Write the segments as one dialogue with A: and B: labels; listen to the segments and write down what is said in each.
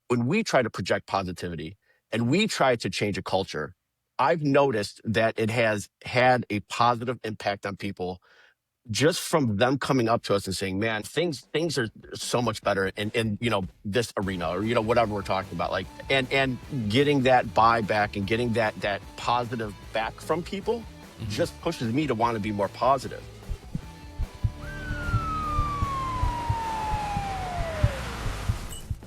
A: when we try to project positivity and we try to change a culture, I've noticed that it has had a positive impact on people just from them coming up to us and saying, man, things are so much better in this arena, or whatever we're talking about, like, and getting that buy back and getting that positive back from people just pushes me to want to be more positive.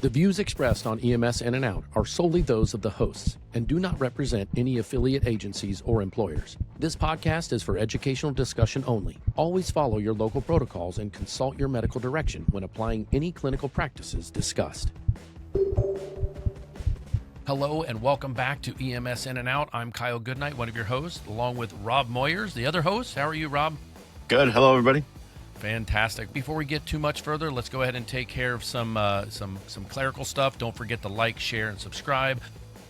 B: The views expressed on EMS In and Out are solely those of the hosts and do not represent any affiliate agencies or employers. This podcast is for educational discussion only. Always follow your local protocols and consult your medical direction when applying any clinical practices discussed. Hello and welcome back to EMS In and Out. I'm Kyle Goodnight, one of your hosts, along with Rob Moyers, the other host. How are you, Rob?
A: Good. Hello, everybody.
B: Fantastic. Before we get too much further, let's go ahead and take care of some clerical stuff. Don't forget to like, share, and subscribe.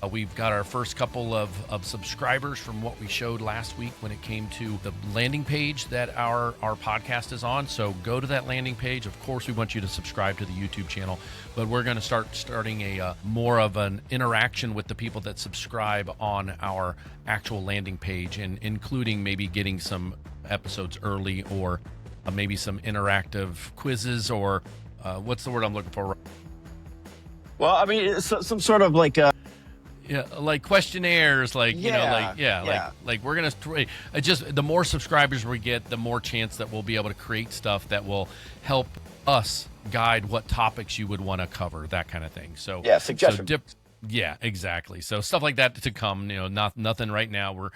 B: We've got our first couple of subscribers from what we showed last week when it came to the landing page that our podcast is on. So go to that landing page. Of course, we want you to subscribe to the YouTube channel, but we're going to starting a more of an interaction with the people that subscribe on our actual landing page, and including maybe getting some episodes early, or maybe some interactive quizzes, or what's the word I'm looking for?
A: Well, I mean, it's some sort of like
B: like questionnaires, like like we're gonna just the more subscribers we get, the more chance that we'll be able to create stuff that will help us guide what topics you would want to cover, that kind of thing. So
A: suggestions.
B: Yeah, exactly. So stuff like that to come, nothing right now. We're,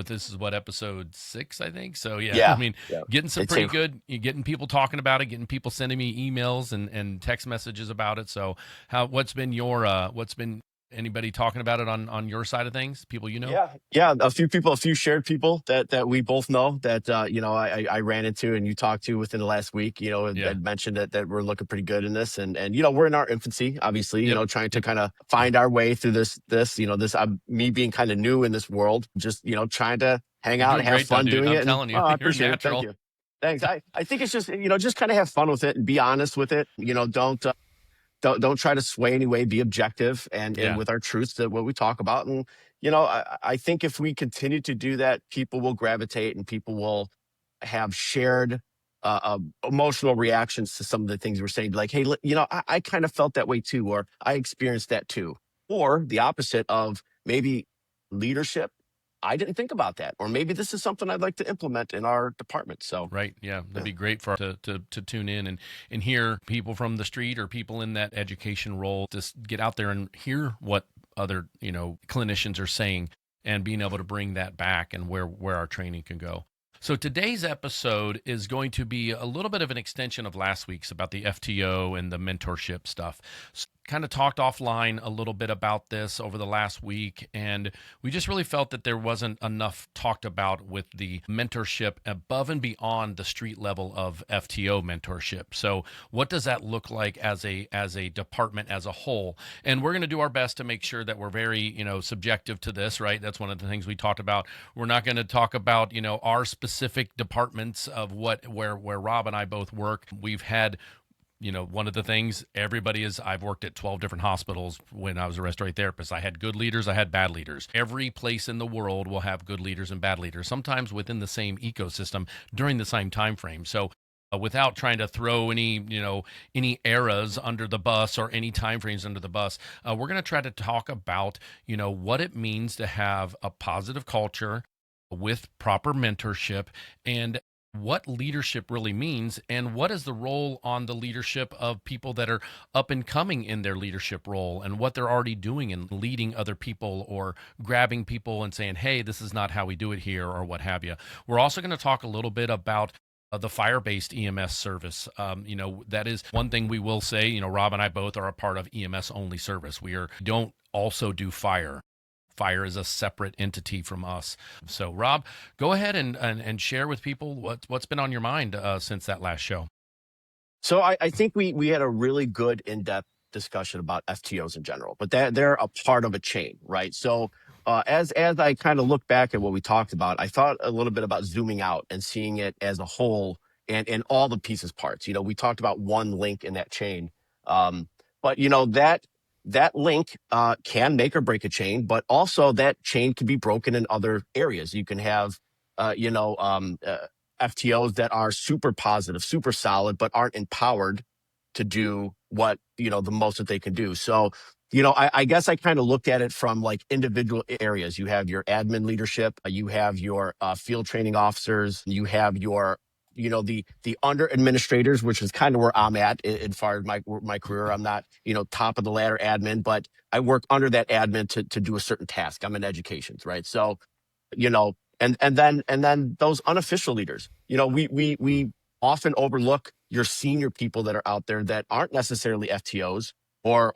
B: this is what, episode 6, I think. So I mean, getting some pretty good, getting people talking about it, getting people sending me emails and text messages about it. So what's been anybody talking about it on your side of things? People,
A: Yeah. A few shared people that we both know that, I ran into and you talked to within the last week, had mentioned that we're looking pretty good in this. And we're in our infancy, obviously, trying to kind of find our way through this, me being kind of new in this world, just, trying to hang out and have fun doing it.
B: I'm telling you,
A: I appreciate it. Thank you. Thanks. I think it's just, just kind of have fun with it and be honest with it. Don't try to sway any way, be objective and with our truths, that what we talk about. And, I think if we continue to do that, people will gravitate and people will have shared emotional reactions to some of the things we're saying. Like, hey, I kind of felt that way too, or I experienced that too. Or the opposite of maybe leadership. I didn't think about that. Or maybe this is something I'd like to implement in our department. So
B: right. Yeah. That'd be great for to tune in and hear people from the street or people in that education role, just get out there and hear what other, clinicians are saying, and being able to bring that back and where our training can go. So today's episode is going to be a little bit of an extension of last week's about the FTO and the mentorship stuff. So kind of talked offline a little bit about this over the last week, and we just really felt that there wasn't enough talked about with the mentorship above and beyond the street level of FTO mentorship. So what does that look like as a department as a whole? And we're going to do our best to make sure that we're very, subjective to this, right? That's one of the things we talked about. We're not going to talk about, our specific departments of where Rob and I both work. We've had one of the things I've worked at 12 different hospitals when I was a respiratory therapist. I had good leaders, I had bad leaders. Every place in the world will have good leaders and bad leaders, sometimes within the same ecosystem during the same time frame. So without trying to throw any eras under the bus or any time frames under the bus, we're going to try to talk about, what it means to have a positive culture with proper mentorship, and what leadership really means, and what is the role on the leadership of people that are up and coming in their leadership role, and what they're already doing and leading other people or grabbing people and saying, hey, this is not how we do it here, or what have you. We're also going to talk a little bit about the fire-based EMS service. That is one thing we will say. Rob and I both are a part of EMS only service. We don't also do fire. Fire is a separate entity from us. So, Rob, go ahead and share with people what's been on your mind since that last show.
A: So I think we had a really good in-depth discussion about FTOs in general, but they're a part of a chain, right? So as I kind of look back at what we talked about, I thought a little bit about zooming out and seeing it as a whole and all the pieces parts. We talked about one link in that chain, but that that link can make or break a chain, but also that chain can be broken in other areas. You can have, you know, FTOs that are super positive, super solid, but aren't empowered to do what, you know, the most that they can do. So, you know, I guess I kind of looked at it from like individual areas. You have your admin leadership, you have your field training officers, you have your, you know, the under administrators, which is kind of where I'm at in far as my career. I'm not, you know, top of the ladder admin, but I work under that admin to do a certain task. I'm in education, right? So, you know, and then those unofficial leaders, you know, we often overlook your senior people that are out there that aren't necessarily FTOs, or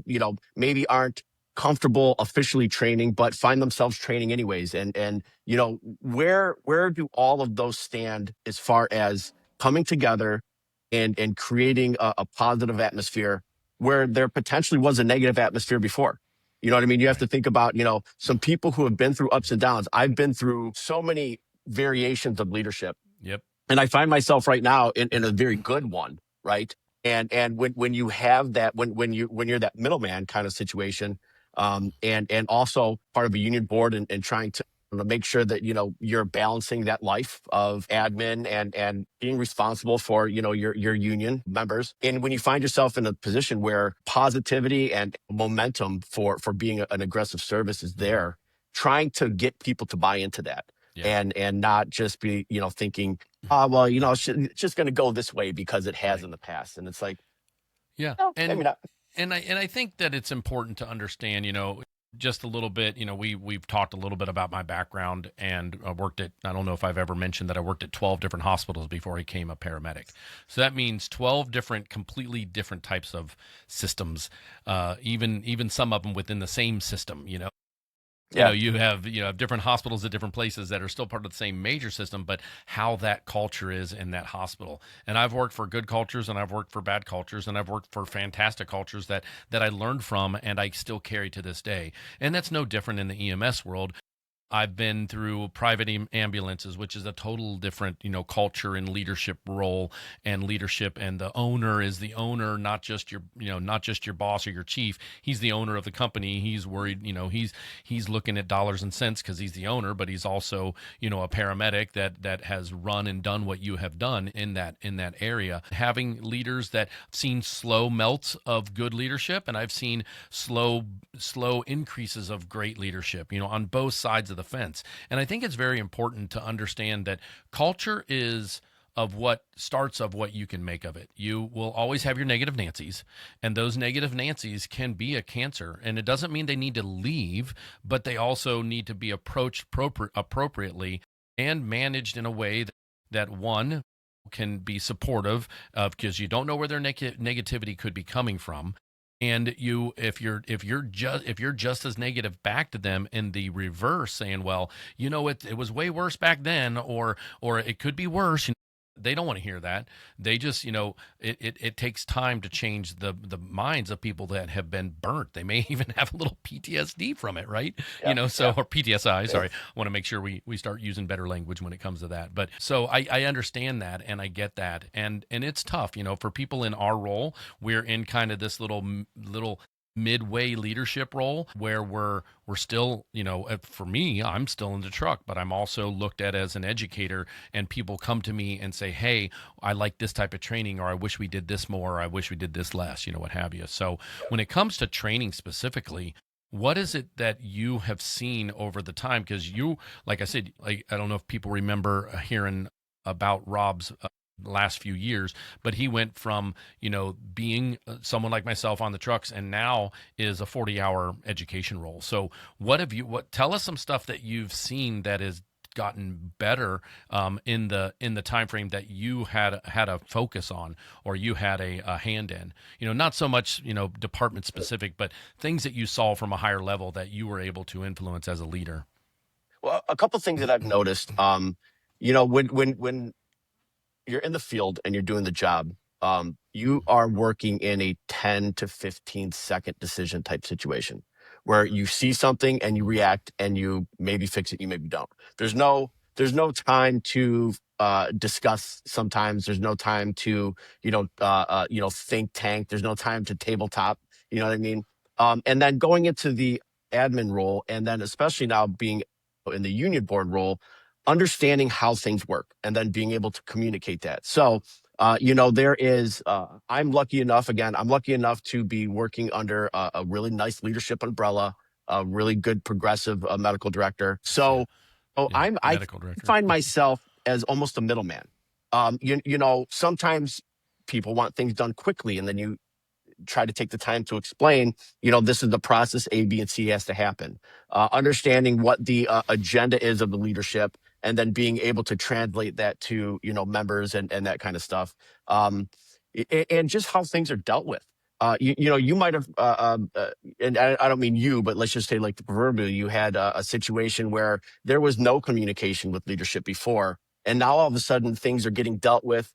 A: you know, maybe aren't comfortable officially training but find themselves training anyways. And you know, where do all of those stand as far as coming together and creating a positive atmosphere where there potentially was a negative atmosphere before? You know what I mean? You have
B: Right.
A: to think about, you know, some people who have been through ups and downs. I've been through so many variations of leadership,
B: Yep.
A: and I find myself right now in a very good one, right? And when you have that, when you're that middleman kind of situation, and also part of a union board, and trying to, you know, make sure that, you know, you're balancing that life of admin and being responsible for, you know, your union members. And when you find yourself in a position where positivity and momentum for being an aggressive service is
B: Hmm.
A: there, trying to get people to buy into that,
B: Yeah.
A: and not just be, you know, thinking, well, you know, it's just going to go this way because it has
B: Right.
A: in the past. And it's like,
B: Yeah.
A: no, maybe
B: And
A: not.
B: and I think that it's important to understand, you know, just a little bit, you know, we've talked a little bit about my background, and I worked at, I don't know if I've ever mentioned that I worked at 12 different hospitals before I became a paramedic. So that means 12 different, completely different types of systems, even some of them within the same system, you know. You know,
A: Yeah.
B: you have different hospitals at different places that are still part of the same major system, but how that culture is in that hospital. And I've worked for good cultures, and I've worked for bad cultures, and I've worked for fantastic cultures that I learned from and I still carry to this day. And that's no different in the EMS world. I've been through private ambulances, which is a total different, you know, culture and leadership role and leadership. And the owner is the owner, not just your, you know, not just your boss or your chief. He's the owner of the company. He's worried, you know, he's looking at dollars and cents because he's the owner, but he's also, you know, a paramedic that has run and done what you have done in that area. Having leaders that I've seen slow melts of good leadership, and I've seen slow increases of great leadership, you know, on both sides of the fence. And I think it's very important to understand that culture is of what starts of what you can make of it. You will always have your negative Nancy's, and those negative Nancy's can be a cancer. And it doesn't mean they need to leave, but they also need to be approached appropriately and managed in a way that one can be supportive of, because you don't know where their negativity could be coming from. And you, if you're just as negative back to them in the reverse, saying, well, you know, it was way worse back then, or it could be worse, you know, they don't want to hear that. They just, you know, it takes time to change the minds of people that have been burnt. They may even have a little PTSD from it, right? You
A: Yeah.
B: know, so,
A: Yeah.
B: or PTSI,
A: Yeah.
B: sorry. I want to make sure we start using better language when it comes to that. But so I understand that, and I get that. And it's tough, you know, for people in our role. We're in kind of this little midway leadership role where we're still, you know, for me, I'm still in the truck, but I'm also looked at as an educator, and people come to me and say, hey, I like this type of training, or I wish we did this more, or I wish we did this less, you know, what have you. So when it comes to training specifically, what is it that you have seen over the time? Because you, like I said, like, I don't know if people remember hearing about Rob's last few years, but he went from, you know, being someone like myself on the trucks, and now is a 40-hour education role. So what tell us some stuff that you've seen that has gotten better, in the time frame that you had a focus on, or you had a hand in, you know, not so much, you know, department specific, but things that you saw from a higher level that you were able to influence as a leader.
A: Well, a couple things that I've noticed, you know, when you're in the field and you're doing the job, you are working in a 10 to 15-second decision type situation where you see something and you react, and you maybe fix it, you maybe don't. There's no time to discuss. Sometimes there's no time to, you know, think tank. There's no time to tabletop. You know what I mean? And then going into the admin role, and then especially now being in the union board role, understanding how things work and then being able to communicate that. So, there is, I'm lucky enough to be working under a really nice leadership umbrella, a really good progressive medical director.
B: Yeah.
A: So,
B: Yeah.
A: I
B: Medical director.
A: find myself as almost a middleman. Sometimes people want things done quickly, and then you try to take the time to explain, this is the process A, B, and C has to happen. Understanding what the agenda is of the leadership, and then being able to translate that to, members and that kind of stuff. And just how things are dealt with. You might have, and I don't mean you, but let's just say like the proverbial, you had a situation where there was no communication with leadership before. And now all of a sudden things are getting dealt with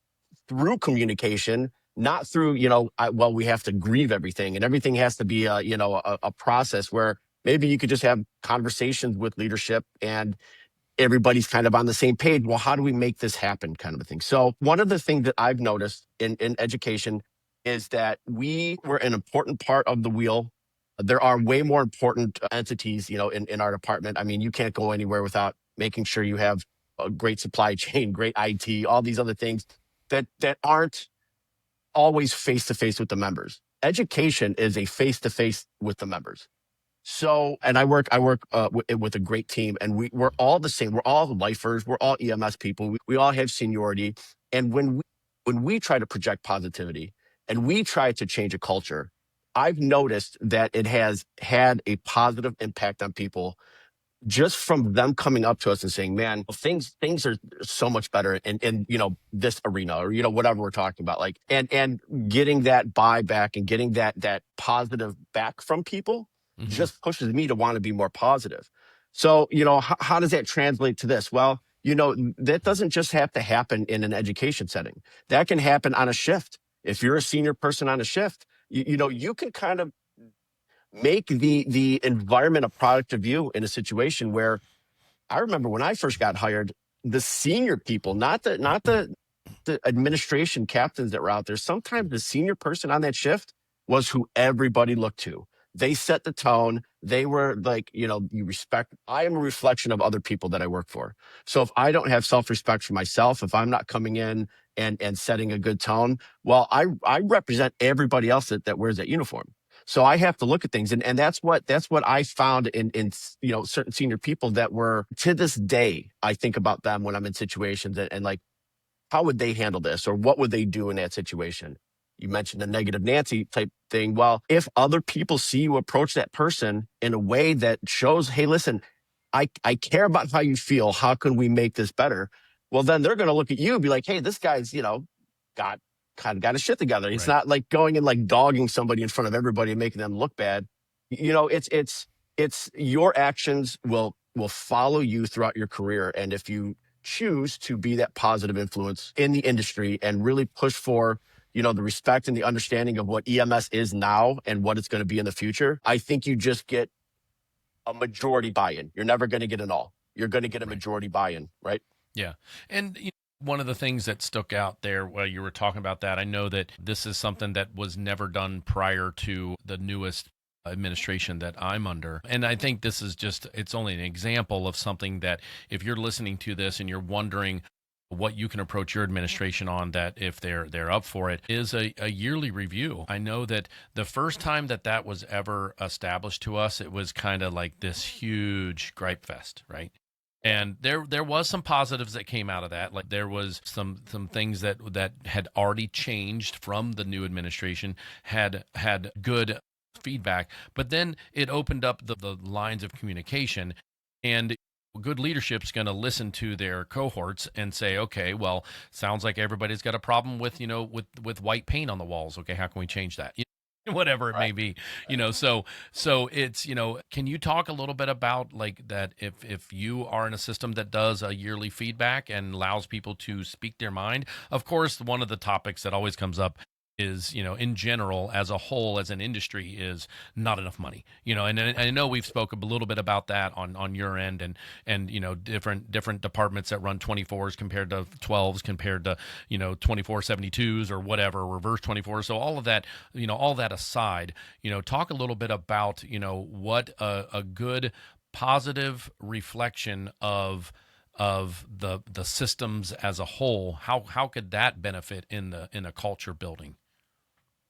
A: through communication, not through, we have to grieve everything, and everything has to be a process where maybe you could just have conversations with leadership and everybody's kind of on the same page. Well, how do we make this happen, kind of a thing? So one of the things that I've noticed in education is that we were an important part of the wheel. There are way more important entities, in our department. I mean, you can't go anywhere without making sure you have a great supply chain, great IT, all these other things that aren't always face to face with the members. Education is a face to face with the members. So, and I work with a great team, and we're all the same. We're all lifers. We're all EMS people. We all have seniority. And when we try to project positivity and we try to change a culture, I've noticed that it has had a positive impact on people just from them coming up to us and saying, "Man, things are so much better in this arena, or whatever we're talking about." Like, and getting that buyback and getting that positive back from people
B: Hmm.
A: just pushes me to want to be more positive. So, how does that translate to this? Well, that doesn't just have to happen in an education setting. That can happen on a shift. If you're a senior person on a shift, you can kind of make the environment a product of you in a situation where I remember when I first got hired, the senior people, not the administration captains that were out there. Sometimes the senior person on that shift was who everybody looked to. They set the tone. They were like, you respect. I am a reflection of other people that I work for. So if I don't have self-respect for myself, if I'm not coming in and setting a good tone, well, I represent everybody else that wears that uniform. So I have to look at things, and that's what I found in certain senior people that were, to this day, I think about them when I'm in situations, and like, how would they handle this, or what would they do in that situation? You mentioned the negative Nancy type thing. Well, if other people see you approach that person in a way that shows, hey, listen, I care about how you feel. How can we make this better? Well, then they're going to look at you and be like, hey, this guy's, got got his shit together. It's
B: Right.
A: not like going and like dogging somebody in front of everybody and making them look bad. It's your actions will follow you throughout your career. And if you choose to be that positive influence in the industry and really push for, the respect and the understanding of what EMS is now and what it's going to be in the future, I think you just get a majority buy-in. You're never going to get an all. You're going to get a
B: Right.
A: majority buy-in, right?
B: Yeah. And one of the things that stuck out there while you were talking about that, I know that this is something that was never done prior to the newest administration that I'm under. And I think this is it's only an example of something that if you're listening to this and you're wondering what you can approach your administration on, that if they're up for it, is a yearly review. I know that the first time that was ever established to us, it was kind of like this huge gripe fest, right? And there was some positives that came out of that. Like there was some things that had already changed from the new administration, had good feedback, but then it opened up the lines of communication, and good leadership's going to listen to their cohorts and say, okay, well, sounds like everybody's got a problem with with white paint on the walls. Okay, how can we change that? Whatever it may
A: Right.
B: be, so it's, can you talk a little bit about like that, if you are in a system that does a yearly feedback and allows people to speak their mind? Of course, one of the topics that always comes up is, in general, as a whole, as an industry, is not enough money. And I know we've spoken a little bit about that on your end, and different departments that run 24s compared to 12s, compared to 24/72s or whatever, reverse 24. So all of that, all that aside, talk a little bit about what a good positive reflection of the systems as a whole, how could that benefit in a culture building?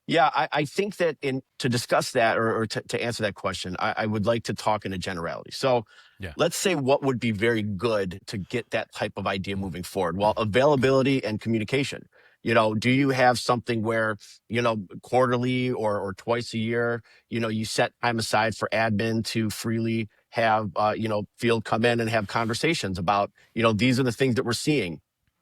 A: Yeah, I think that in to discuss that, or to answer that question, I would like to talk in a generality. So
B: Yeah.
A: let's say what would be very good to get that type of idea moving forward. Well, availability and communication. Do you have something where, quarterly or twice a year, you set time aside for admin to freely have, field come in and have conversations about, these are the things that we're seeing.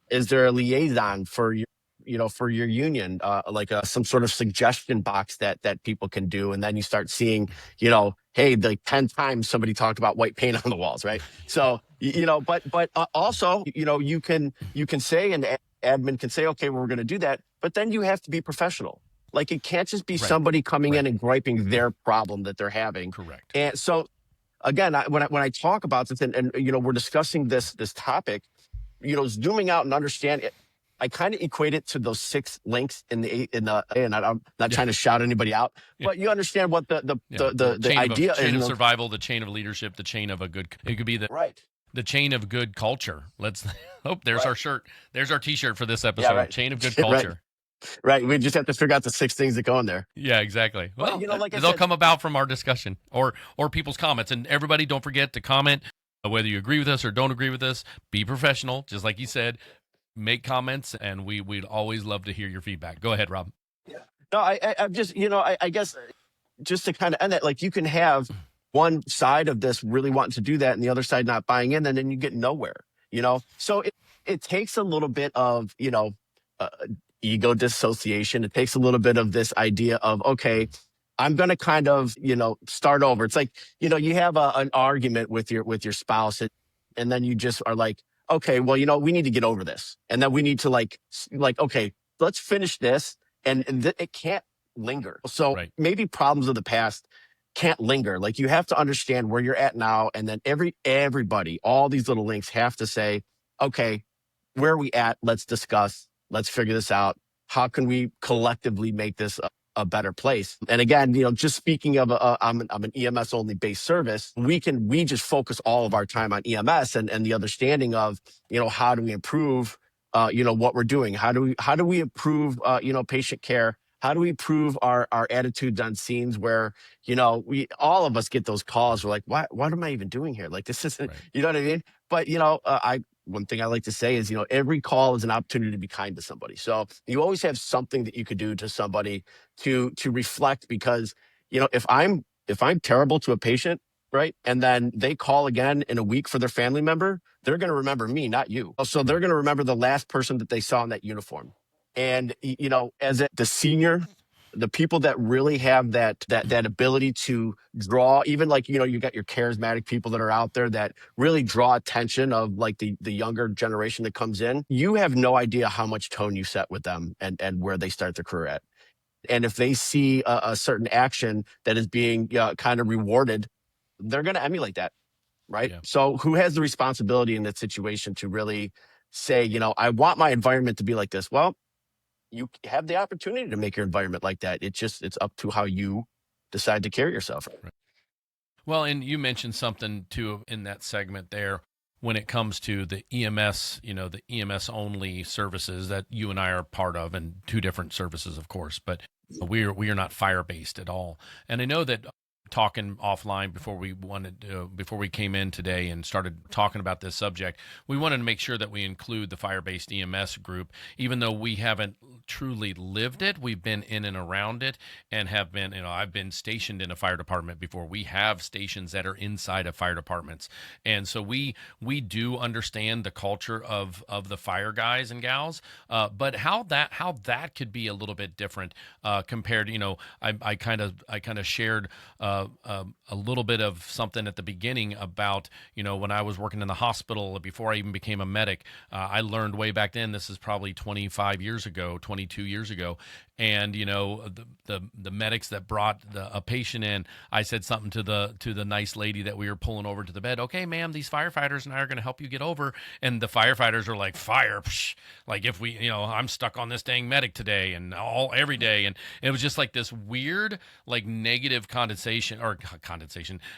A: Is there a liaison for your union, like some sort of suggestion box that people can do, and then you start seeing, hey, like 10 times somebody talked about white paint on the walls, right? So but also, you can say, and admin can say, okay, well, we're going to do that, but then you have to be professional. Like, it can't just be
B: Right.
A: somebody coming in
B: Right.
A: and griping their problem that they're having.
B: Correct.
A: And so again, when I talk about this, and we're discussing this topic, zooming out and understand it, I kind of equate it to those six links and I'm not
B: Yeah.
A: trying to shout anybody out,
B: Yeah.
A: but you understand what the
B: Yeah.
A: the the, the
B: Chain of
A: idea is.
B: chain of survival, the chain of leadership, the chain of a good. It could be
A: Right,
B: the chain of good culture. Let's. Oh, there's our
A: right,
B: shirt. There's our T-shirt for this
A: yeah,
B: episode.
A: right,
B: Chain of good
A: right,
B: culture.
A: right. We just have to figure out the six things that go in there.
B: Yeah, exactly.
A: But
B: Well,
A: like I
B: they'll
A: said,
B: come about from our discussion or people's comments. And everybody, don't forget to comment, whether you agree with us or don't agree with us. Be professional, just like you said. Make comments, and we'd always love to hear your feedback. Go ahead, Rob.
A: yeah. No, I'm just, I guess, just to kind of end that, like, you can have one side of this really wanting to do that and the other side not buying in, and then you get nowhere. So it takes a little bit of, uh, ego dissociation. It takes a little bit of this idea of, okay, I'm going to kind of, start over. It's like, you have an argument with your spouse, and then you just are like, okay, well, we need to get over this. And then we need to okay, let's finish this. And it can't linger. So
B: Right.
A: maybe problems of the past can't linger. Like, you have to understand where you're at now. And then everybody, all these little links have to say, okay, where are we at? Let's discuss. Let's figure this out. How can we collectively make this a better place? And again, just speaking of, I'm an EMS only based service. We just focus all of our time on EMS and the understanding of, how do we improve, what we're doing? How do we improve, patient care? How do we improve our attitudes on scenes where, we, all of us get those calls. We're like, what am I even doing here? Like, this isn't,
B: Right.
A: you know what I mean? But, one thing I like to say is, every call is an opportunity to be kind to somebody. So you always have something that you could do to somebody to reflect, because, if I'm terrible to a patient, right, and then they call again in a week for their family member, they're going to remember me, not you. So they're
B: Right.
A: going to remember the last person that they saw in that uniform. And as the senior, the people that really have that ability to draw, even, like, you got your charismatic people that are out there that really draw attention of, like, the younger generation that comes in. You have no idea how much tone you set with them, and where they start their career at. And if they see a certain action that is being kind of rewarded, they're going to emulate that, right?
B: Yeah.
A: So who has the responsibility in that situation to really say, I want my environment to be like this? Well, you have the opportunity to make your environment like that. It's up to how you decide to carry yourself.
B: Right. Well, and you mentioned something too in that segment there when it comes to the EMS, the EMS only services that you and I are part of, and two different services, of course, but we are not fire based at all. And I know that talking offline before we came in today and started talking about this subject, we wanted to make sure that we include the fire-based EMS group, even though we haven't truly lived it. We've been in and around it, and have been, I've been stationed in a fire department before. We have stations that are inside of fire departments, and so we do understand the culture of the fire guys and gals, but how that could be a little bit different compared. I kind of shared a little bit of something at the beginning about, when I was working in the hospital before I even became a medic. I learned way back then, this is probably 25 years ago, 22 years ago. And, the medics that brought a patient in, I said something to the nice lady that we were pulling over to the bed. Okay, ma'am, these firefighters and I are going to help you get over. And the firefighters are like, fire, psh, like if we, I'm stuck on this dang medic today and every day. And it was just like this weird, like negative condensation,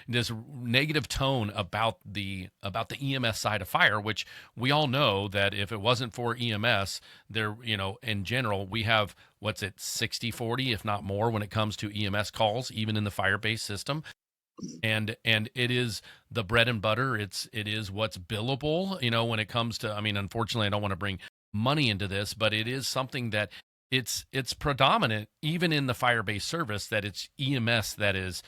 B: this negative tone about the EMS side of fire, which we all know that if it wasn't for EMS, there, in general, we have, what's it, 60-40, if not more, when it comes to EMS calls, even in the fire-based system. And it is the bread and butter. It is what's billable, when it comes to, I mean, unfortunately, I don't want to bring money into this, but it is something that it's predominant even in the fire-based service, that it's EMS that is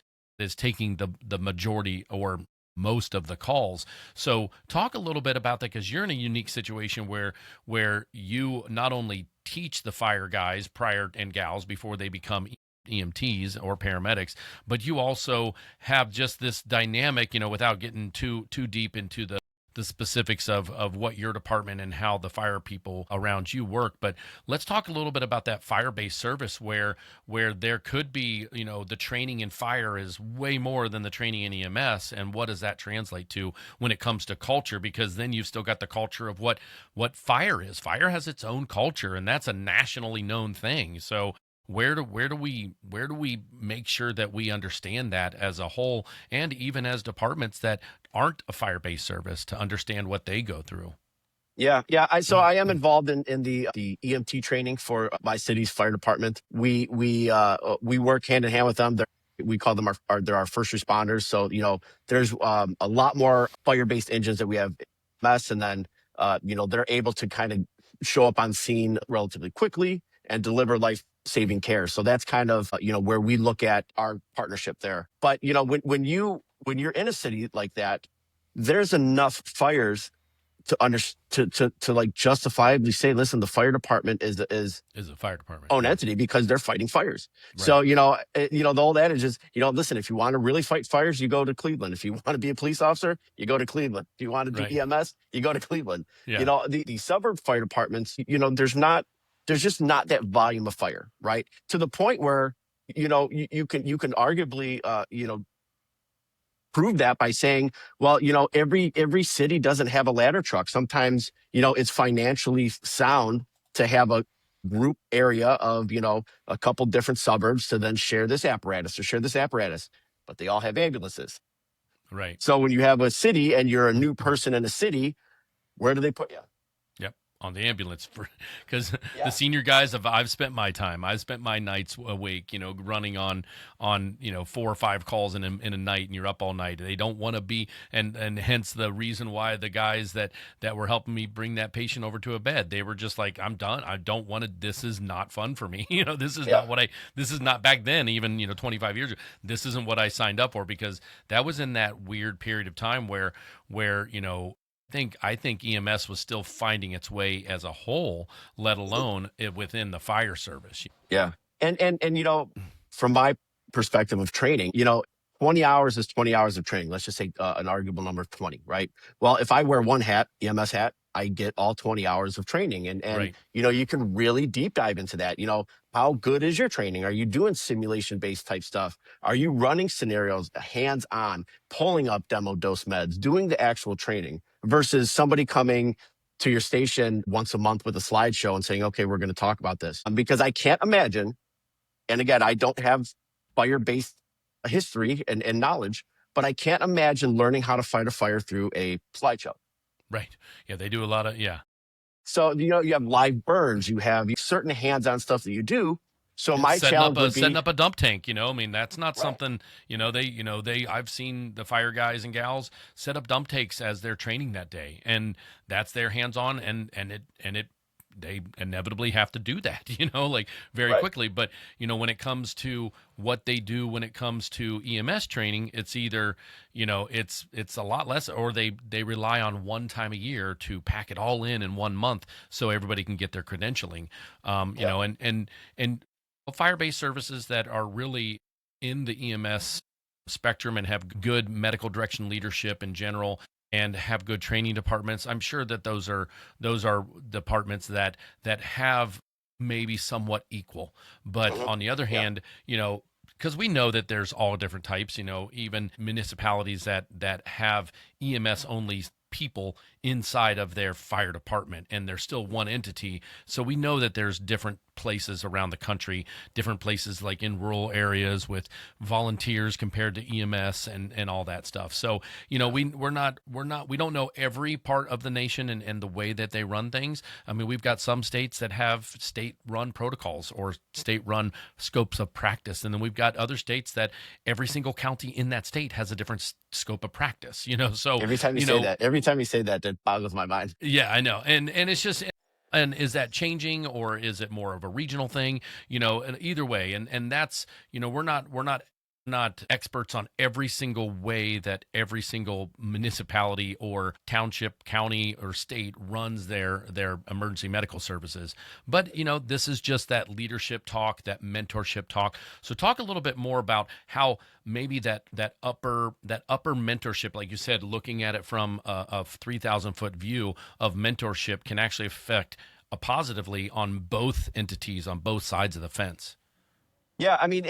B: taking the majority or most of the calls. So talk a little bit about that, because you're in a unique situation where you not only teach the fire guys prior and gals before they become EMTs or paramedics, but you also have just this dynamic, without getting too deep into the specifics of what your department and how the fire people around you work. But let's talk a little bit about that fire-based service where there could be, the training in fire is way more than the training in EMS. And what does that translate to when it comes to culture? Because then you've still got the culture of what fire is. Fire has its own culture, and that's a nationally known thing. So where do we make sure that we understand that as a whole, and even as departments that aren't a fire-based service, to understand what they go through?
A: Yeah, yeah. I am involved in the EMT training for my city's fire department. We work hand in hand with them. We call them they're our first responders. So there's a lot more fire-based engines that we have MS, and then they're able to kind of show up on scene relatively quickly and deliver life-saving care. So that's kind of where we look at our partnership there. But when you're in a city like that, there's enough fires to like justifiably say, listen, the fire department is
B: a fire department
A: own entity, because they're fighting fires.
B: Right.
A: So the old adage is, listen, if you want to really fight fires, you go to Cleveland. If you want to be a police officer, you go to Cleveland. If you want to do
B: Right.
A: EMS, you go to Cleveland.
B: Yeah.
A: The suburb fire departments, there's just not that volume of fire, right? To the point where you can arguably prove that by saying, well, every city doesn't have a ladder truck. Sometimes, it's financially sound to have a group area of, a couple different suburbs to then share this apparatus, but they all have ambulances.
B: Right.
A: So when you have a city and you're a new person in a city, where do they put you?
B: Yep. On the ambulance, because the senior guys I've spent my nights awake, running on 4 or 5 calls in a night, and you're up all night. They don't want to be, and hence the reason why the guys that were helping me bring that patient over to a bed, they were just like, I'm done. I don't want to. This is not fun for me. This is not what this is not back then, even 25 years ago. This isn't what I signed up for, because that was in that weird period of time where I think EMS was still finding its way as a whole, let alone within the fire service.
A: Yeah. And from my perspective of training, 20 hours is 20 hours of training. Let's just say an arguable number of 20, right? Well, if I wear one hat, EMS hat, I get all 20 hours of training. And
B: Right.
A: You can really deep dive into that. How good is your training? Are you doing simulation-based type stuff? Are you running scenarios hands-on, pulling up demo dose meds, doing the actual training, versus somebody coming to your station once a month with a slideshow and saying, okay, we're going to talk about this? Because I can't imagine, and again, I don't have fire-based history and knowledge, but I can't imagine learning how to fight a fire through a slideshow.
B: Right. Yeah, they do a lot of, yeah.
A: So, you have live burns, you have certain hands-on stuff that you do. So my challenge would be
B: setting up a dump tank, I mean, that's not
A: Right.
B: something, I've seen the fire guys and gals set up dump tanks as they're training that day, and that's their hands-on, and they inevitably have to do that, like very
A: Right.
B: quickly. But, when it comes to what they do, when it comes to EMS training, it's either, it's a lot less, or they rely on one time a year to pack it all in 1 month so everybody can get their credentialing. And fire-based services that are really in the EMS spectrum and have good medical direction leadership in general and have good training departments, I'm sure that those are departments that have maybe somewhat equal. But
A: Mhm.
B: on the other
A: Yeah.
B: hand, because we know that there's all different types, even municipalities that have EMS only people inside of their fire department, and they're still one entity. So we know that there's different places around the country, different places like in rural areas with volunteers compared to EMS and all that stuff. So, we don't know every part of the nation and the way that they run things. I mean, we've got some states that have state run protocols or state run scopes of practice. And then we've got other states that every single county in that state has a different scope of practice, So,
A: Every time you say that, that boggles my mind.
B: yeah, I know. And it's just, and is that changing or is it more of a regional thing? And either way, and that's, we're not experts on every single way that every single municipality or township, county, or state runs their emergency medical services. But this is just that leadership talk, that mentorship talk. So talk a little bit more about how maybe that upper mentorship, like you said, looking at it from a 3,000-foot view of mentorship can actually affect positively on both entities, on both sides of the fence.
A: Yeah, I mean,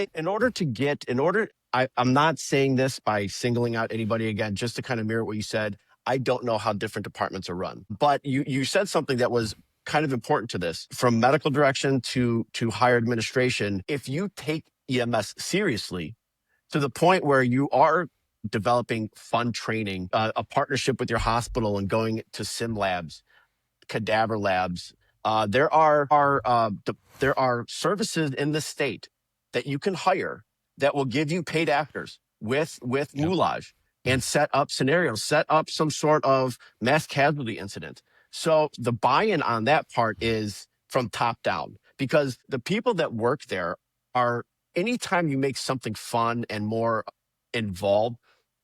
A: I'm not saying this by singling out anybody again, just to kind of mirror what you said. I don't know how different departments are run, but you said something that was kind of important to this, from medical direction to higher administration. If you take EMS seriously to the point where you are developing fun training, a partnership with your hospital and going to sim labs, cadaver labs. There are services in the state that you can hire that will give you paid actors with
B: Yep.
A: moulage and set up scenarios, set up some sort of mass casualty incident. So the buy-in on that part is from top down, because the people that work there are, anytime you make something fun and more involved,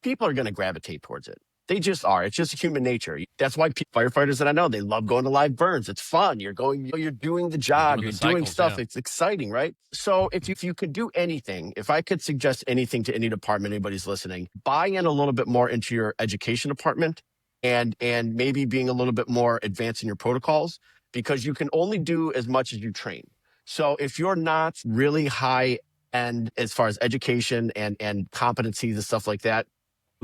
A: people are going to gravitate towards it. They just are. It's just human nature. That's why firefighters that I know, they love going to live burns. It's fun. You're doing the
B: You're
A: job,
B: doing
A: you're
B: the
A: doing
B: cycles,
A: stuff.
B: yeah.
A: It's exciting, right? So if you could do anything, if I could suggest anything to any department, anybody's listening, buy in a little bit more into your education department, and maybe being a little bit more advanced in your protocols, because you can only do as much as you train. So if you're not really high end as far as education and competencies and stuff like that,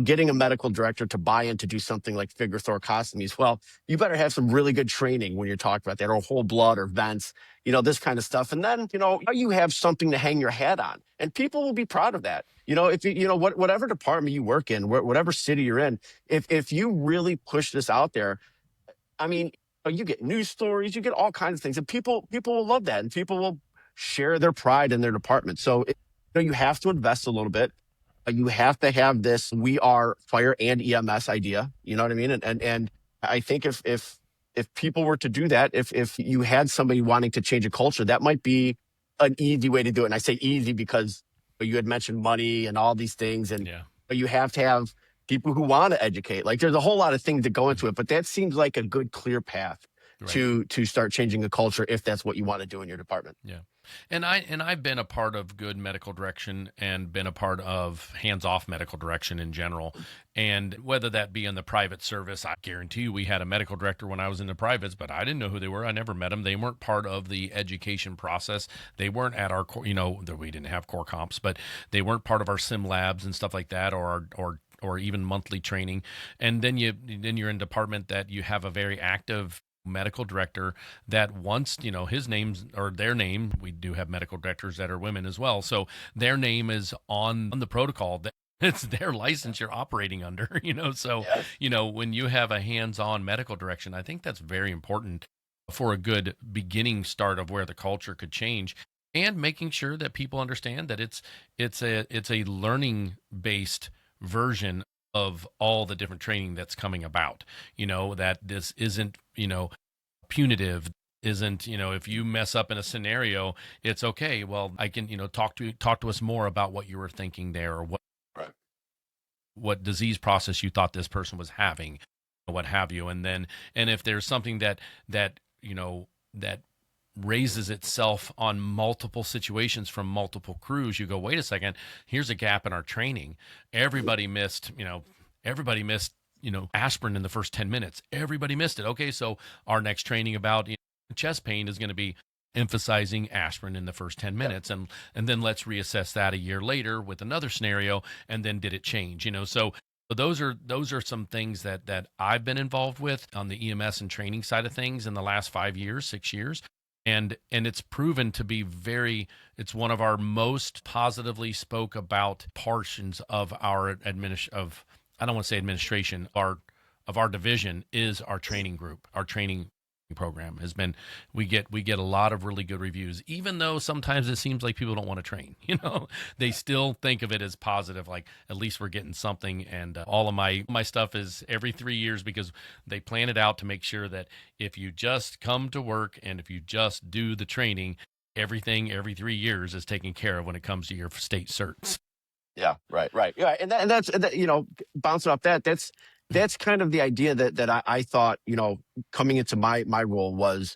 A: getting a medical director to buy in to do something like figure thoracostomies, well, you better have some really good training when you're talking about that, or whole blood or vents, this kind of stuff. And then, you have something to hang your hat on, and people will be proud of that. If whatever department you work in, whatever city you're in, if you really push this out there, I mean, you get news stories, you get all kinds of things, and people will love that, and people will share their pride in their department. So you have to invest a little bit. You have to have this "we are fire and EMS" idea. You know what I mean? And I think if people were to do that, if you had somebody wanting to change a culture, that might be an easy way to do it. And I say easy because you had mentioned money and all these things, and
B: Yeah.
A: you have to have people who want to educate. Like, there's a whole lot of things that go into it, but that seems like a good, clear path
B: Right.
A: to start changing a culture, if that's what you want to do in your department.
B: Yeah. And I've been a part of good medical direction and been a part of hands-off medical direction in general. And whether that be in the private service, I guarantee you we had a medical director when I was in the privates, but I didn't know who they were. I never met them. They weren't part of the education process. They weren't at our core, that we didn't have core comps, but they weren't part of our sim labs and stuff like that, or even monthly training. And then you're in a department that you have a very active medical director that wants, his name's or their name. We do have medical directors that are women as well. So their name is on the protocol. It's their license you're operating under, So,
A: Yes.
B: when you have a hands-on medical direction, I think that's very important for a good beginning start of where the culture could change, and making sure that people understand that it's a learning based version of all the different training that's coming about, that this isn't, punitive, isn't, if you mess up in a scenario, it's okay. Well, I can, talk to us more about what you were thinking there, or
A: Right.
B: what disease process you thought this person was having, or what have you. And if there's something that raises itself on multiple situations from multiple crews, you go, wait a second, here's a gap in our training. Everybody missed, aspirin in the first 10 minutes. Everybody missed it. Okay, so our next training about chest pain is going to be emphasizing aspirin in the first 10
A: Yeah.
B: minutes, and then let's reassess that a year later with another scenario, and then did it change, so those are some things that I've been involved with on the EMS and training side of things in the last 5 years, 6 years. And it's proven to be it's one of our most positively spoke about portions of our I don't want to say administration, of our division is our training group. Our training program has been, we get a lot of really good reviews, even though sometimes it seems like people don't want to train. They still think of it as positive, like at least we're getting something. And all of my stuff is every 3 years, because they plan it out to make sure that if you just come to work and if you just do the training, everything every 3 years is taken care of when it comes to your state certs.
A: Yeah, right. Yeah, bouncing off that, that's kind of the idea that I thought, coming into my role was,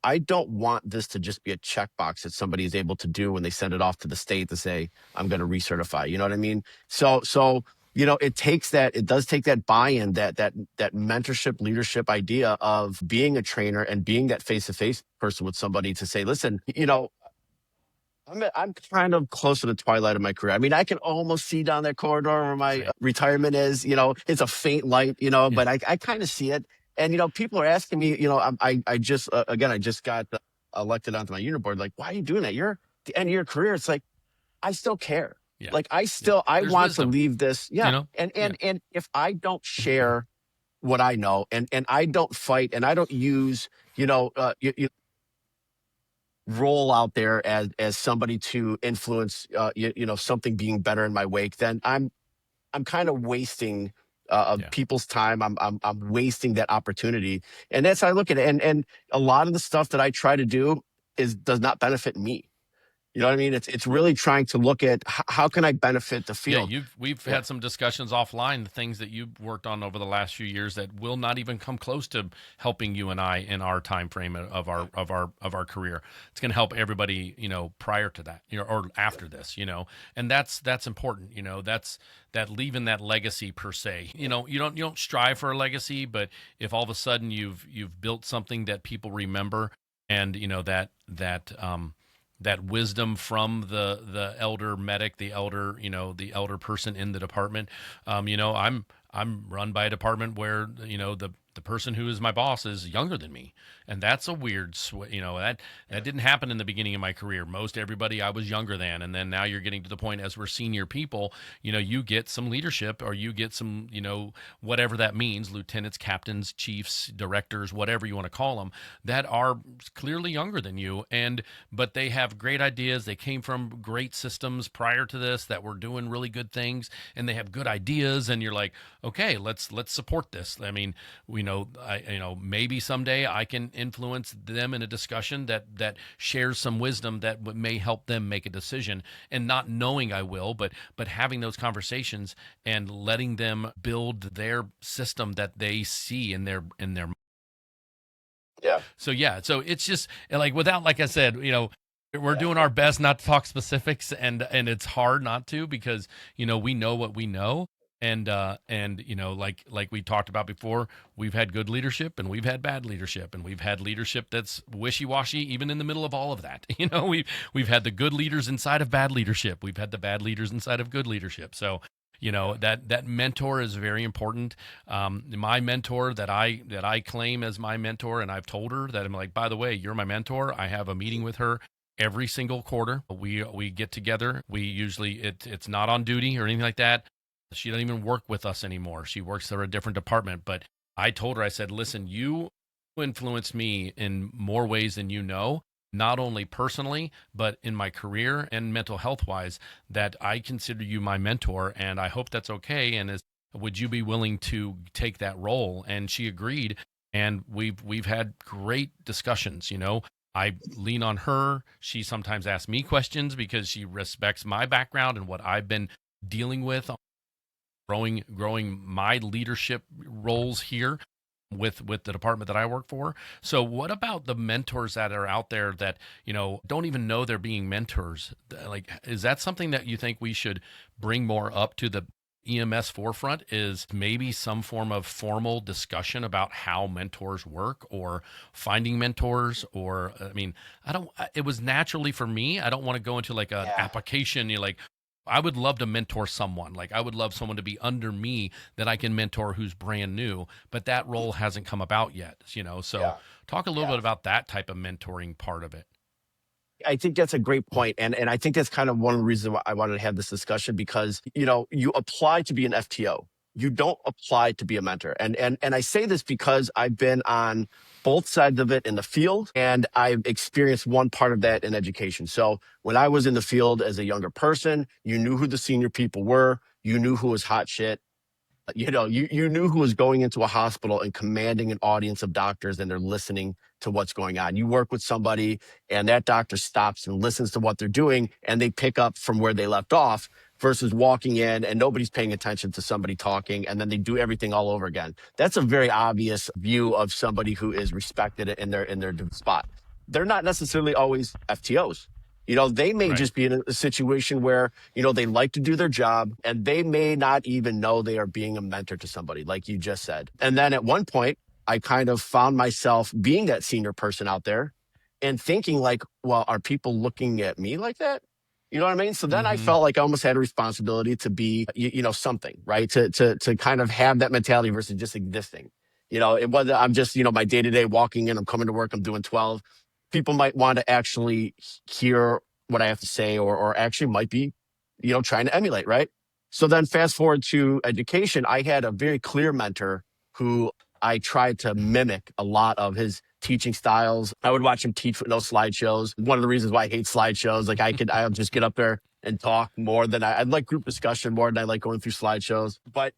A: I don't want this to just be a checkbox that somebody is able to do when they send it off to the state to say, I'm going to recertify. You know what I mean? So it does take that buy-in, that mentorship, leadership idea of being a trainer and being that face-to-face person with somebody to say, listen, I'm kind of close to the twilight of my career. I mean, I can almost see down that corridor where my
B: Same.
A: retirement is. It's a faint light.
B: Yeah.
A: But I kind of see it. And people are asking me. I just again, I just got elected onto my unit board. Like, why are you doing that? You're at the end of your career. It's like I still care.
B: Yeah.
A: Like I
B: There's
A: want
B: wisdom,
A: to leave this. Yeah.
B: Yeah.
A: And if I don't share what I know, and I don't fight, and I don't use role out there as somebody to influence something being better in my wake, then I'm kind of wasting
B: Yeah.
A: people's time. I'm wasting that opportunity, and that's how I look at it. And a lot of the stuff that I try to do does not benefit me. You know what I mean? It's really trying to look at how can I benefit the
B: Yeah,
A: field.
B: we've
A: Yeah,
B: had some discussions offline, the things that you've worked on over the last few years that will not even come close to helping you and I in our time frame of our career. It's going to help everybody, prior to that, or after this, and that's important. That's that leaving that legacy per se. You don't strive for a legacy, but if all of a sudden you've built something that people remember, and that wisdom from the elder medic, the elder person in the department. I'm run by a department where the person who is my boss is younger than me, and that's a weird that didn't happen in the beginning of my career. Most everybody I was younger than, and then now you're getting to the point as we're senior people, you get some leadership, or you get some whatever that means, lieutenants, captains, chiefs, directors, whatever you want to call them, that are clearly younger than you, but they have great ideas. They came from great systems prior to this that were doing really good things, and they have good ideas, and you're like, okay, let's support this. I mean, maybe someday I can influence them in a discussion that shares some wisdom that may help them make a decision, and not knowing I will, but having those conversations and letting them build their system that they see in their
A: yeah,
B: so it's just like, without, like I said, we're doing our best not to talk specifics, and it's hard not to, because we know what we know. And like we talked about before, we've had good leadership and we've had bad leadership, and we've had leadership that's wishy-washy even in the middle of all of that. We've had the good leaders inside of bad leadership. We've had the bad leaders inside of good leadership. So that mentor is very important. My mentor that I claim as my mentor, and I've told her that, I'm like, by the way, you're my mentor. I have a meeting with her every single quarter. We get together. We usually, it's not on duty or anything like that. She doesn't even work with us anymore. She works for a different department. But I told her, I said, listen, you influenced me in more ways than you know, not only personally, but in my career and mental health wise, that I consider you my mentor. And I hope that's okay. And would you be willing to take that role? And she agreed. And we've had great discussions. I lean on her. She sometimes asks me questions because she respects my background and what I've been dealing with, growing my leadership roles here. with the department that I work for. So what about the mentors that are out there that, don't even know they're being mentors? Like, is that something that you think we should bring more up to the EMS forefront, is maybe some form of formal discussion about how mentors work or finding mentors? Or, I mean, it was naturally for me. I don't want to go into like an
A: Yeah.
B: application. You're like, I would love to mentor someone. Like, I would love someone to be under me that I can mentor who's brand new, but that role hasn't come about yet. So
A: Yeah.
B: talk a little
A: Yeah.
B: bit about that type of mentoring part of it.
A: I think that's a great point, and I think that's kind of one of the reasons why I wanted to have this discussion, because you apply to be an FTO. You don't apply to be a mentor, and I say this because I've been on both sides of it in the field, and I've experienced one part of that in education. So when I was in the field as a younger person, you knew who the senior people were, you knew who was hot shit, you knew who was going into a hospital and commanding an audience of doctors, and they're listening to what's going on. You work with somebody and that doctor stops and listens to what they're doing, and they pick up from where they left off, versus walking in and nobody's paying attention to somebody talking, and then they do everything all over again. That's a very obvious view of somebody who is respected in their spot. They're not necessarily always FTOs. They may
B: Right.
A: just be in a situation where, they like to do their job, and they may not even know they are being a mentor to somebody, like you just said. And then at one point, I kind of found myself being that senior person out there and thinking like, well, are people looking at me like that? You know what I mean? So then I
B: Mm-hmm.
A: felt like I almost had a responsibility to be, something, right? To kind of have that mentality versus just existing. It wasn't, I'm just, my day to day walking in, I'm coming to work, I'm doing 12. People might want to actually hear what I have to say, or actually might be, trying to emulate, right? So then fast forward to education, I had a very clear mentor who I tried to mimic a lot of his teaching styles. I would watch him teach with no slideshows. One of the reasons why I hate slideshows, like I'll just get up there and talk more than I like group discussion more than I like going through slideshows. But,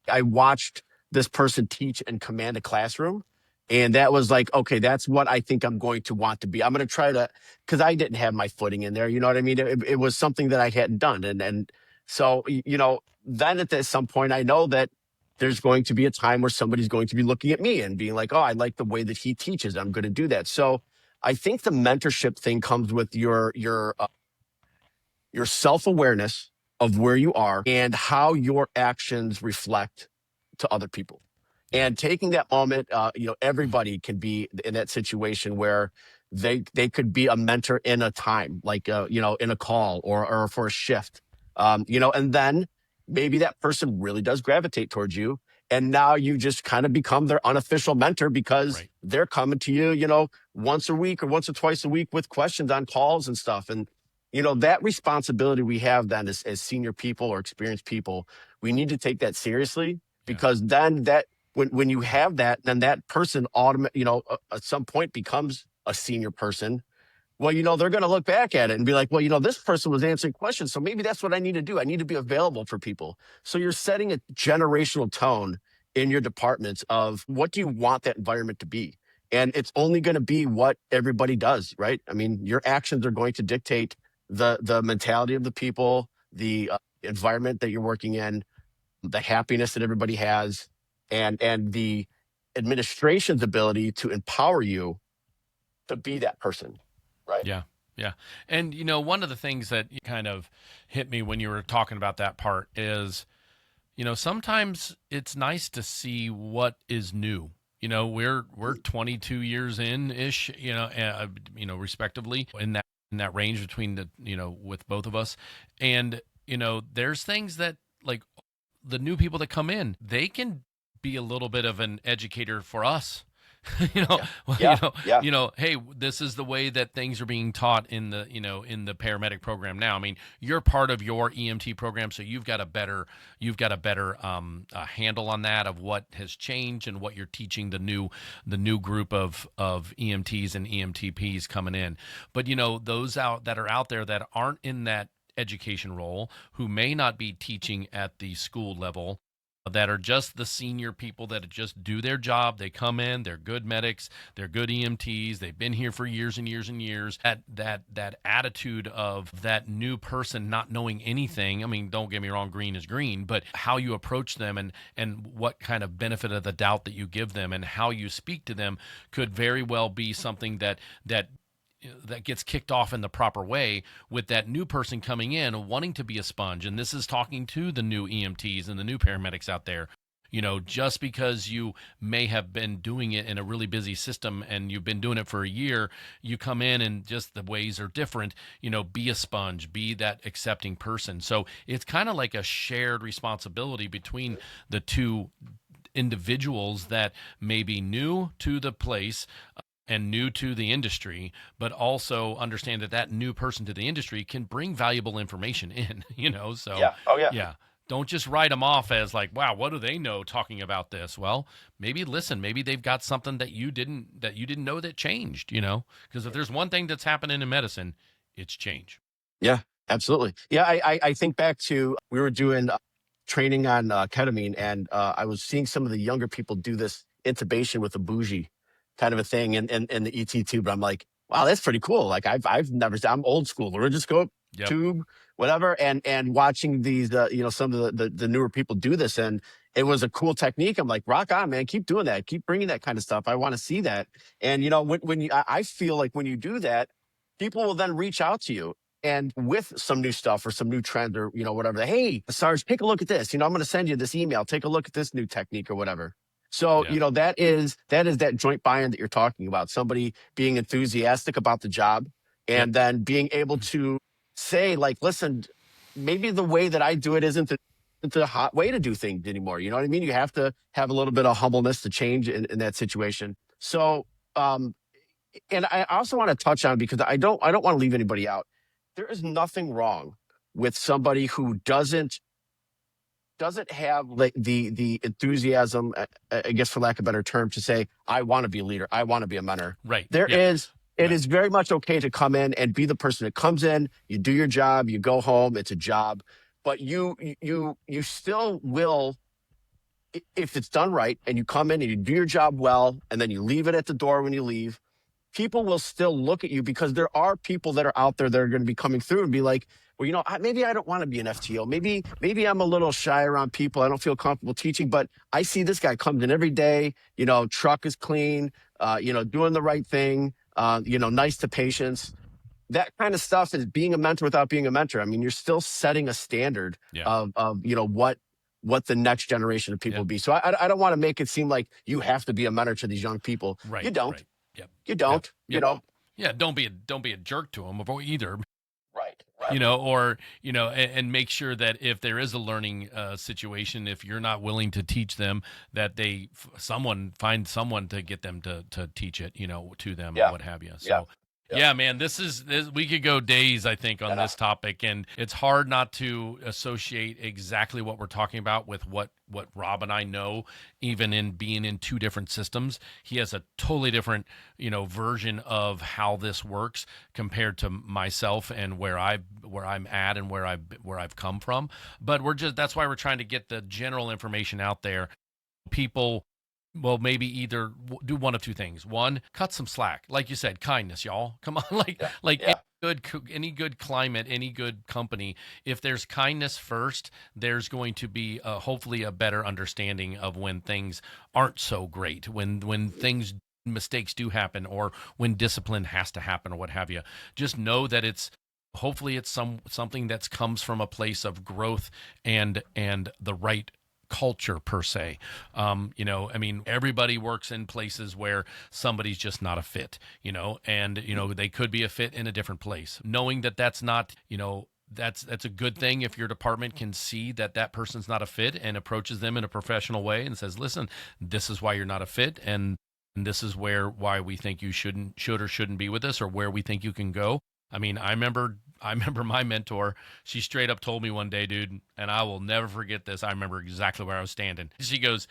A: I watched this person teach and command a classroom. And that was like, okay, that's what I think I'm going to want to be. I'm going to try to, because I didn't have my footing in there. You know what I mean? It was something that I hadn't done. And so, then at some point, I know that there's going to be a time where somebody's going to be looking at me and being like, oh, I like the way that he teaches. I'm going to do that. So I think the mentorship thing comes with your self-awareness of where you are and how your actions reflect to other people.
B: Yeah.
A: And taking that moment, everybody can be in that situation where they could be a mentor in a time, like in a call, or for a shift. And then maybe that person really does gravitate towards you. And now you just kind of become their unofficial mentor, because
B: Right.
A: they're coming to you, once a week or once or twice a week with questions on calls and stuff. And that responsibility we have then as senior people or experienced people, we need to take that seriously,
B: Yeah.
A: because then when you have that, then that person at some point becomes a senior person. Well, they're going to look back at it and be like, well, this person was answering questions. So maybe that's what I need to do. I need to be available for people. So you're setting a generational tone in your departments of what do you want that environment to be? And it's only going to be what everybody does, right? I mean, your actions are going to dictate the mentality of the people, the environment that you're working in, the happiness that everybody has, and the administration's ability to empower you to be that person, right?
B: Yeah. Yeah. And, one of the things that kind of hit me when you were talking about that part is, sometimes it's nice to see what is new. We're 22 years in ish, respectively in that range between with both of us. And, there's things that, like, the new people that come in, they can be a little bit of an educator for us. you know,
A: Yeah,
B: well,
A: yeah, yeah,
B: hey, this is the way that things are being taught in the paramedic program now. I mean, you're part of your EMT program, so you've got a better handle on that, of what has changed and what you're teaching the new group of EMTs and EMTPs coming in. But those that are out there that aren't in that education role, who may not be teaching at the school level, that are just the senior people that just do their job. They come in, they're good medics, they're good EMTs, they've been here for years and years and years. That attitude of that new person not knowing anything. I mean, don't get me wrong, green is green, but how you approach them and what kind of benefit of the doubt that you give them and how you speak to them could very well be something that gets kicked off in the proper way with that new person coming in wanting to be a sponge. And this is talking to the new EMTs and the new paramedics out there. Just because you may have been doing it in a really busy system and you've been doing it for a year, you come in and just the ways are different. Be a sponge, be that accepting person. So it's kind of like a shared responsibility between the two individuals that may be new to the place and new to the industry, but also understand that new person to the industry can bring valuable information in, so
A: Yeah. Oh yeah.
B: yeah. Don't just write them off as like, wow, what do they know talking about this? Well, maybe listen, maybe they've got something that you didn't know that changed, because if there's one thing that's happening in medicine, it's change.
A: Yeah, absolutely. Yeah, I think back to, we were doing training on ketamine, and I was seeing some of the younger people do this intubation with a bougie kind of a thing in the ET tube. I'm like, wow, that's pretty cool. Like I've never, I'm old school. Laryngoscope,
B: Yep.
A: tube, whatever, and watching these some of the newer people do this, and it was a cool technique. I'm like, rock on, man, keep doing that, keep bringing that kind of stuff. I want to see that. And when you, I feel like when you do that, people will then reach out to you and with some new stuff or some new trend or whatever. Hey, Sarge, take a look at this. I'm going to send you this email. Take a look at this new technique or whatever. So
B: Yeah.
A: that is that joint buy-in that you're talking about. Somebody being enthusiastic about the job, and
B: Yep.
A: then being able to say, like, listen, maybe the way that I do it isn't the hot way to do things anymore. You know what I mean? You have to have a little bit of humbleness to change in that situation. So, and I also want to touch on, because I don't want to leave anybody out. There is nothing wrong with somebody who doesn't have like the enthusiasm, I guess, for lack of a better term, to say, I want to be a leader, I want to be a mentor.
B: Right.
A: There
B: Yep.
A: is, it
B: Right.
A: is very much okay to come in and be the person that comes in, you do your job, you go home, it's a job, but you still will, if it's done right, and you come in and you do your job well, and then you leave it at the door when you leave, people will still look at you, because there are people that are out there that are going to be coming through and be like, well, maybe I don't want to be an FTO. Maybe I'm a little shy around people. I don't feel comfortable teaching, but I see this guy comes in every day, truck is clean, doing the right thing, nice to patients. That kind of stuff is being a mentor without being a mentor. I mean, you're still setting a standard
B: Yeah.
A: of what the next generation of people
B: Yep.
A: will be. So I don't want to make it seem like you have to be a mentor to these young people.
B: Right.
A: You don't.
B: Right. Yep.
A: You don't.
B: Yep. Yeah. Don't be a jerk to them either.
A: Right.
B: Or and make sure that if there is a learning situation, if you're not willing to teach them, that find someone to get them to teach it, to them,
A: Yeah.
B: or what have you. So
A: Yeah.
B: yeah, man, this we could go days, I think, on
A: Yeah.
B: this topic, and it's hard not to associate exactly what we're talking about with what Rob and I know, even in being in two different systems. He has a totally different, version of how this works compared to myself and where I'm at and where I've come from. But that's why we're trying to get the general information out there. People, well, maybe either do one of two things. One, cut some slack. Like you said, kindness, y'all. Come on,
A: Yeah.
B: any good climate, any good company, if there's kindness first, there's going to be hopefully a better understanding of when things aren't so great, when mistakes do happen, or when discipline has to happen, or what have you. Just know that hopefully it's something that comes from a place of growth and the right culture per se. I mean, everybody works in places where somebody's just not a fit, and they could be a fit in a different place. Knowing that that's not, that's a good thing if your department can see that person's not a fit and approaches them in a professional way and says, listen, this is why you're not a fit, and this is why we think you should or shouldn't be with us, or where we think you can go. I mean, I remember my mentor, she straight up told me one day, dude, and I will never forget this. I remember exactly where I was standing. She goes,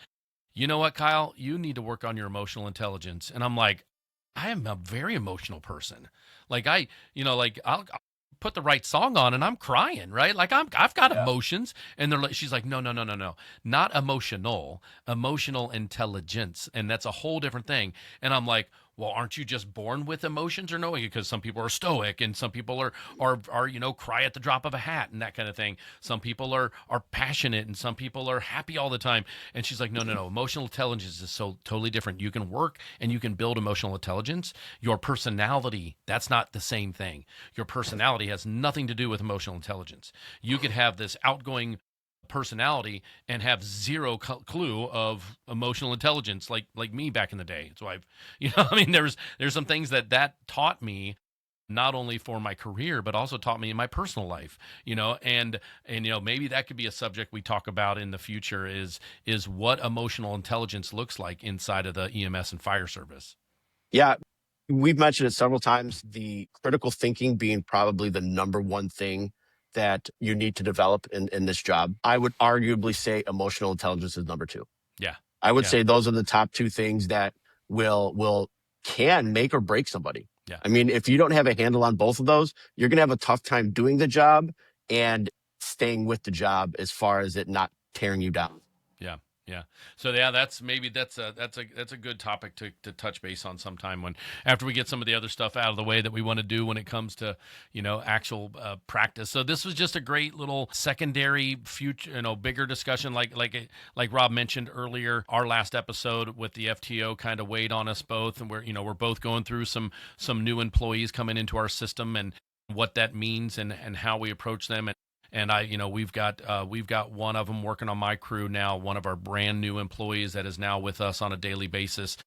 B: you know what, Kyle, you need to work on your emotional intelligence. And I'm like, I am a very emotional person. Like I'll put the right song on and I'm crying, right? Like I've got emotions. And she's like, no, no, no, no, no, not emotional intelligence. And that's a whole different thing. And I'm like, well, aren't you just born with emotions or knowing? Because some people are stoic and some people are cry at the drop of a hat and that kind of thing. Some people are passionate and some people are happy all the time. And she's like, no, no, no. Emotional intelligence is so totally different. You can work and you can build emotional intelligence. Your personality, that's not the same thing. Your personality has nothing to do with emotional intelligence. You could have this outgoing personality and have zero clue of emotional intelligence like me back in the day. So I mean there's some things that taught me, not only for my career but also taught me in my personal life, and maybe that could be a subject we talk about in the future is what emotional intelligence looks like inside of the EMS and fire service.
A: Yeah, we've mentioned it several times, the critical thinking being probably the number one thing that you need to develop in this job. I would arguably say emotional intelligence is number two.
B: Yeah.
A: I would
B: Yeah.
A: say those are the top two things that can make or break somebody.
B: Yeah.
A: I mean, if you don't have a handle on both of those, you're going to have a tough time doing the job and staying with the job as far as it not tearing you down.
B: Yeah. Yeah. So yeah, that's a good topic to touch base on sometime when after we get some of the other stuff out of the way that we want to do when it comes to, actual practice. So this was just a great little secondary future, bigger discussion like Rob mentioned earlier. Our last episode with the FTO kind of weighed on us both, and we're both going through some new employees coming into our system and what that means and how we approach them. And we've got one of them working on my crew now, one of our brand new employees that is now with us on a daily basis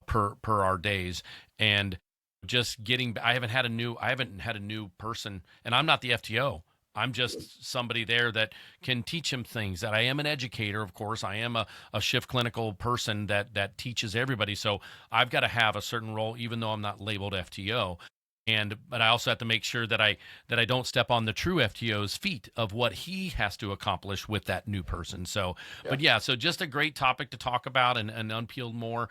B: per our days. And just I haven't had a new person, and I'm not the FTO. I'm just somebody there that can teach him things. That I am an educator, of course. I am a shift clinical person that teaches everybody. So I've got to have a certain role, even though I'm not labeled FTO. But I also have to make sure that I don't step on the true FTO's feet of what he has to accomplish with that new person. So, But yeah, so just a great topic to talk about and unpeel more.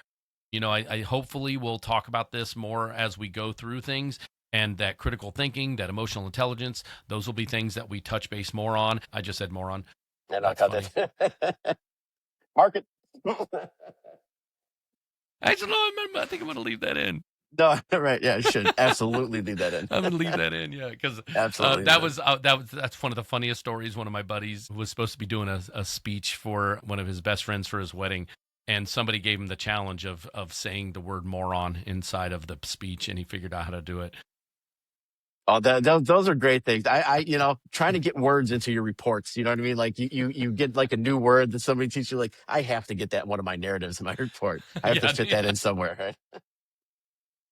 B: I hopefully will talk about this more as we go through things, and that critical thinking, that emotional intelligence, those will be things that we touch base more on. I just said more on.
A: And I'll cut that. Mark it.
B: Actually, no, I think I'm going to leave that in.
A: No, right. Yeah, you should absolutely leave that in.
B: I'm gonna leave that in, yeah, because
A: absolutely
B: that's one of the funniest stories. One of my buddies was supposed to be doing a speech for one of his best friends for his wedding, and somebody gave him the challenge of saying the word moron inside of the speech, and he figured out how to do it.
A: Oh, those are great things. I trying to get words into your reports. You know what I mean? Like you get like a new word that somebody teaches you. Like, I have to get that in one of my narratives in my report. I have to fit that in somewhere, right?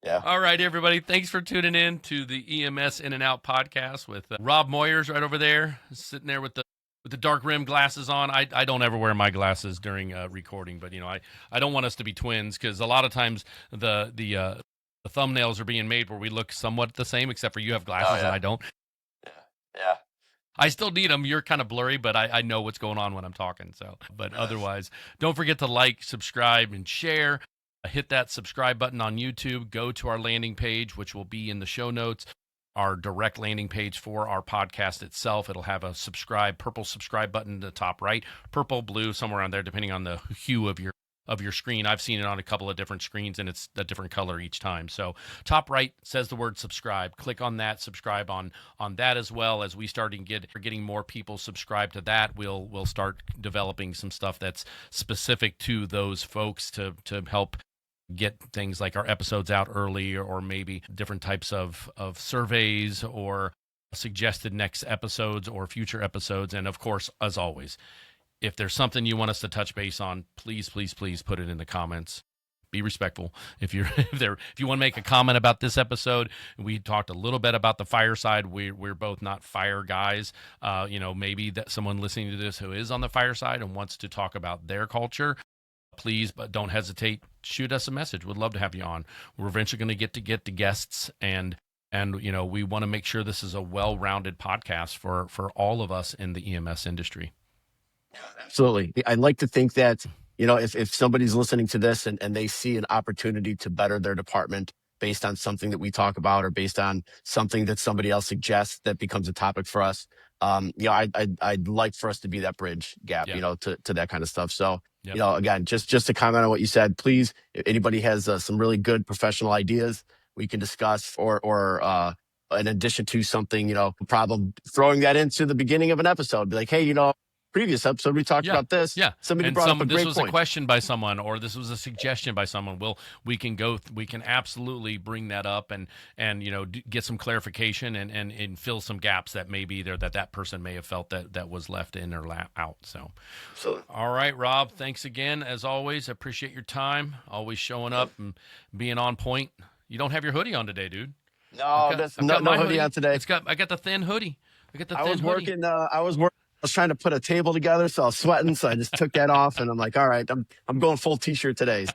A: Yeah.
B: All right, everybody. Thanks for tuning in to the EMS In and Out podcast with Rob Moyers right over there, sitting there with the dark rim glasses on. I don't ever wear my glasses during recording, but I don't want us to be twins, because a lot of times the thumbnails are being made where we look somewhat the same, except for you have glasses and I don't.
A: Yeah.
B: I still need them. You're kind of blurry, but I know what's going on when I'm talking. So, but otherwise, don't forget to like, subscribe, and share. Hit that subscribe button on YouTube. Go to our landing page, which will be in the show notes, our direct landing page for our podcast itself. It'll have a purple subscribe button in the top right, purple, blue, somewhere on there, depending on the hue of your screen. I've seen it on a couple of different screens, and it's a different color each time. So top right says the word subscribe. Click on that, subscribe on that, as well as we start getting more people subscribed to that. We'll start developing some stuff that's specific to those folks to help get things like our episodes out early, or maybe different types of surveys or suggested next episodes or future episodes. And of course, as always, if there's something you want us to touch base on, please put it in the comments. Be respectful. If you want to make a comment about this episode, we talked a little bit about the fire side. We're both not fire guys. Maybe that someone listening to this who is on the fire side and wants to talk about their culture, please, but don't hesitate. Shoot us a message. We'd love to have you on. We're eventually going to get the guests, and we want to make sure this is a well-rounded podcast for all of us in the EMS industry.
A: Absolutely. I'd like to think that, if somebody's listening to this and they see an opportunity to better their department, based on something that we talk about or based on something that somebody else suggests that becomes a topic for us. I'd like for us to be that bridge gap,
B: Yeah.
A: to that kind of stuff. So,
B: Yep.
A: Again, just to comment on what you said, please, if anybody has some really good professional ideas we can discuss, or in addition to something, problem, throwing that into the beginning of an episode, be like, hey, previous episode we talked about this.
B: Yeah.
A: Somebody
B: And
A: brought up a
B: this
A: great
B: was
A: point.
B: a question by someone, or this was a suggestion by someone. We can absolutely bring that up and get some clarification and fill some gaps that may be there that person may have felt that was left in or out. So all right, Rob, thanks again as always. I appreciate your time, always showing up and being on point. You don't have your hoodie on today, dude.
A: No, that's no hoodie on today.
B: I got the thin hoodie.
A: I was trying to put a table together, so I was sweating, so I just took that off, and I'm like, all right, I'm going full t-shirt today.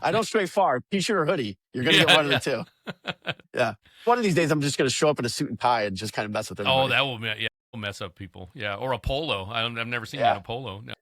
A: I don't stray far, t-shirt or hoodie. You're gonna get one of the two. Yeah, one of these days I'm just gonna show up in a suit and tie and just kind of mess with everybody.
B: Oh, that will mess up people. Yeah, or a polo. I've never seen you in a polo. No.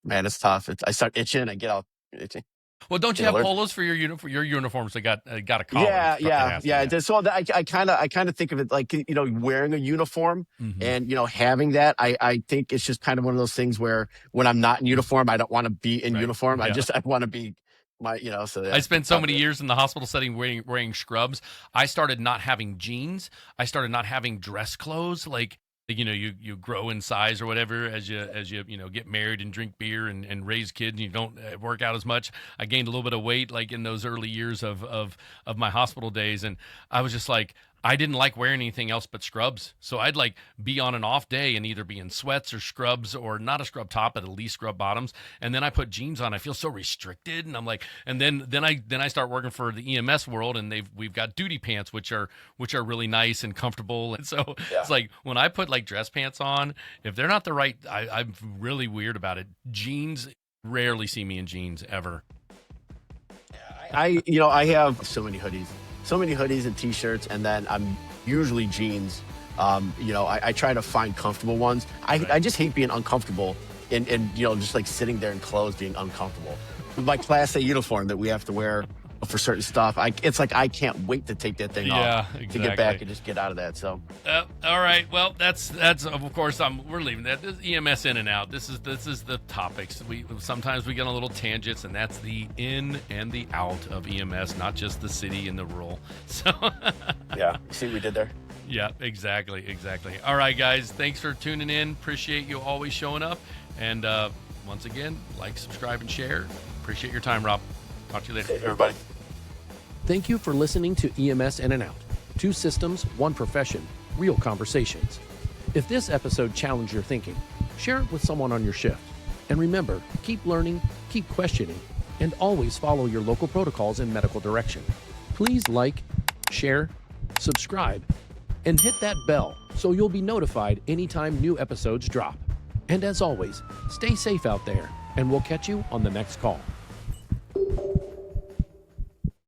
A: Man, it's tough. I start itching. I get all itchy.
B: Well, don't you have polos for your uniforms? They got a collar.
A: Yeah. So I kind of think of it like, wearing a uniform, and having that. I think it's just kind of one of those things where when I'm not in uniform, I don't want to be in uniform. I want to be my. So
B: I spent so many years in the hospital setting wearing scrubs. I started not having jeans. I started not having dress clothes. Like, you grow in size or whatever as you get married and drink beer and raise kids, and you don't work out as much. I gained a little bit of weight like in those early years of my hospital days, and I was just like, I didn't like wearing anything else but scrubs. So I'd like be on an off day and either be in sweats or scrubs, or not a scrub top, but at least scrub bottoms. And then I put jeans on. I feel so restricted. And I'm like, and then I start working for the EMS world, and we've got duty pants, which are really nice and comfortable. And so it's like when I put like dress pants on, if they're not the right, I'm really weird about it. Jeans, rarely see me in jeans ever.
A: I have so many hoodies and t-shirts, and then I'm usually jeans. I try to find comfortable ones. I just hate being uncomfortable and just like sitting there in clothes being uncomfortable. My Class A uniform that we have to wear for certain stuff, it's like I can't wait to take that thing off to get back and just get out of that. So
B: all right, well, that's of course we're leaving that. This EMS in and out. This is the topics. Sometimes we get on little tangents, and that's the in and the out of EMS, not just the city and the rural. So
A: yeah, see what we did there.
B: Yeah, exactly. All right, guys, thanks for tuning in. Appreciate you always showing up, and once again, like, subscribe, and share. Appreciate your time, Rob. Talk to you later.
A: Hey, everybody.
C: Thank you for listening to EMS In and Out. 2 systems, 1 profession, real conversations. If this episode challenged your thinking, share it with someone on your shift. And remember, keep learning, keep questioning, and always follow your local protocols and medical direction. Please like, share, subscribe, and hit that bell so you'll be notified anytime new episodes drop. And as always, stay safe out there, and we'll catch you on the next call.